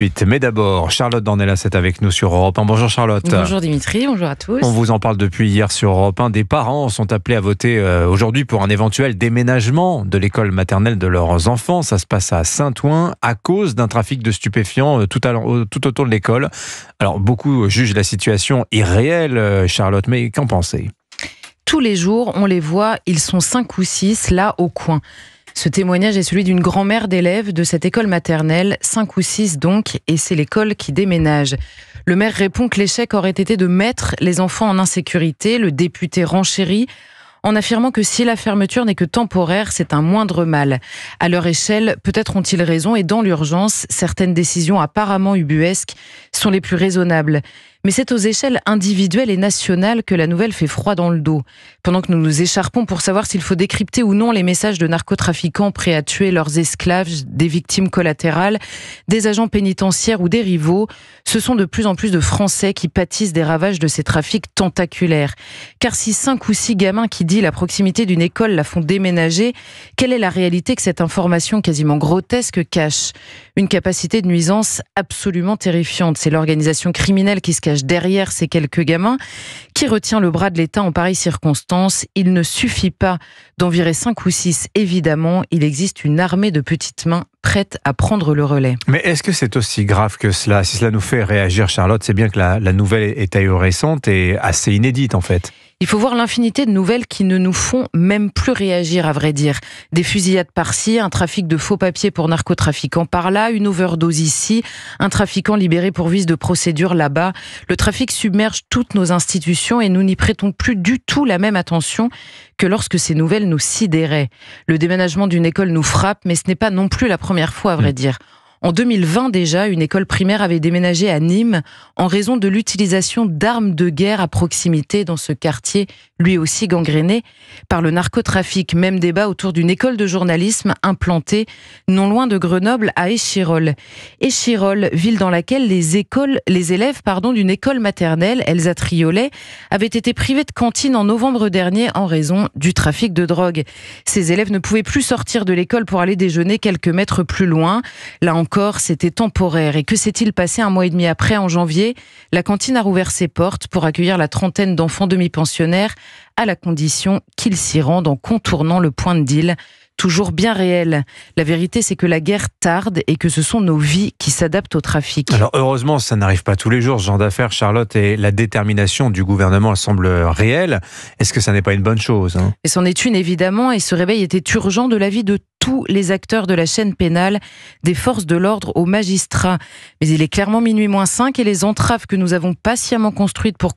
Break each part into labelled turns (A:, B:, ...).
A: Mais d'abord, Charlotte Dornelas est avec nous sur Europe 1. Bonjour Charlotte.
B: Bonjour Dimitri, bonjour à tous.
A: On vous en parle depuis hier sur Europe 1. Des parents sont appelés à voter aujourd'hui pour un éventuel déménagement de l'école maternelle de leurs enfants. Ça se passe à Saint-Ouen à cause d'un trafic de stupéfiants tout autour de l'école. Alors beaucoup jugent la situation irréelle, Charlotte, mais qu'en pensez ?
B: Tous les jours, on les voit, ils sont 5 ou 6 là au coin. Ce témoignage est celui d'une grand-mère d'élèves de cette école maternelle, 5 ou 6 donc, et c'est l'école qui déménage. Le maire répond que l'échec aurait été de mettre les enfants en insécurité. Le député renchérit en affirmant que si la fermeture n'est que temporaire, c'est un moindre mal. À leur échelle, peut-être ont-ils raison, et dans l'urgence, certaines décisions apparemment ubuesques sont les plus raisonnables. Mais c'est aux échelles individuelles et nationales que la nouvelle fait froid dans le dos. Pendant que nous nous écharpons pour savoir s'il faut décrypter ou non les messages de narcotrafiquants prêts à tuer leurs esclaves, des victimes collatérales, des agents pénitentiaires ou des rivaux, ce sont de plus en plus de Français qui pâtissent des ravages de ces trafics tentaculaires. Car si 5 ou 6 gamins qui disent la proximité d'une école la font déménager, quelle est la réalité que cette information quasiment grotesque cache ? Une capacité de nuisance absolument terrifiante. C'est l'organisation criminelle qui se cache derrière ces quelques gamins qui retient le bras de l'État en pareille circonstance. Il ne suffit pas d'en virer 5 ou 6, évidemment. Il existe une armée de petites mains prêtes à prendre le relais.
A: Mais est-ce que c'est aussi grave que cela ? Si cela nous fait réagir, Charlotte, c'est bien que la nouvelle est ahurissante et assez inédite en fait.
B: Il faut voir l'infinité de nouvelles qui ne nous font même plus réagir, à vrai dire. Des fusillades par-ci, un trafic de faux papiers pour narcotrafiquants par-là, une overdose ici, un trafiquant libéré pour vice de procédure là-bas. Le trafic submerge toutes nos institutions et nous n'y prêtons plus du tout la même attention que lorsque ces nouvelles nous sidéraient. Le déménagement d'une école nous frappe, mais ce n'est pas non plus la première fois, à vrai dire. En 2020 déjà, une école primaire avait déménagé à Nîmes en raison de l'utilisation d'armes de guerre à proximité dans ce quartier, lui aussi gangréné par le narcotrafic. Même débat autour d'une école de journalisme implantée non loin de Grenoble à Échirolles. Échirolles, ville dans laquelle les élèves d'une école maternelle, Elsa Triolet, avaient été privés de cantine en novembre dernier en raison du trafic de drogue. Ces élèves ne pouvaient plus sortir de l'école pour aller déjeuner quelques mètres plus loin. Là encore, c'était temporaire. Et que s'est-il passé un mois et demi après, en janvier ? La cantine a rouvert ses portes pour accueillir la trentaine d'enfants demi-pensionnaires à la condition qu'ils s'y rendent en contournant le point de deal. Toujours bien réel. La vérité, c'est que la guerre tarde et que ce sont nos vies qui s'adaptent au trafic.
A: Alors heureusement, ça n'arrive pas tous les jours, ce genre d'affaires, Charlotte, et la détermination du gouvernement semble réelle. Est-ce que ça n'est pas une bonne chose ?
B: Et c'en est une, évidemment, et ce réveil était urgent de l'avis de tous les acteurs de la chaîne pénale, des forces de l'ordre aux magistrats. Mais il est clairement minuit moins 5 et les entraves que nous avons patiemment construites pour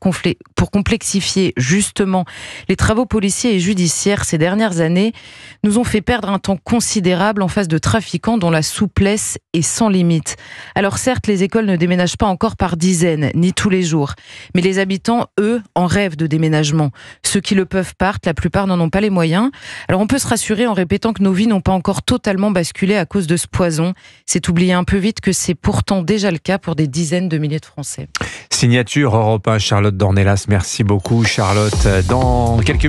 B: complexifier justement les travaux policiers et judiciaires ces dernières années nous ont fait perdre un temps considérable en face de trafiquants dont la souplesse est sans limite. Alors certes, les écoles ne déménagent pas encore par dizaines, ni tous les jours, mais les habitants, eux, en rêvent de déménagement. Ceux qui le peuvent partent, la plupart n'en ont pas les moyens. Alors on peut se rassurer en répétant que nos vies n'ont pas encore totalement basculé à cause de ce poison. C'est oublier un peu vite que c'est pourtant déjà le cas pour des dizaines de milliers de Français.
A: Signature Europe 1, Charlotte Dornelas. Merci beaucoup, Charlotte. Dans quelques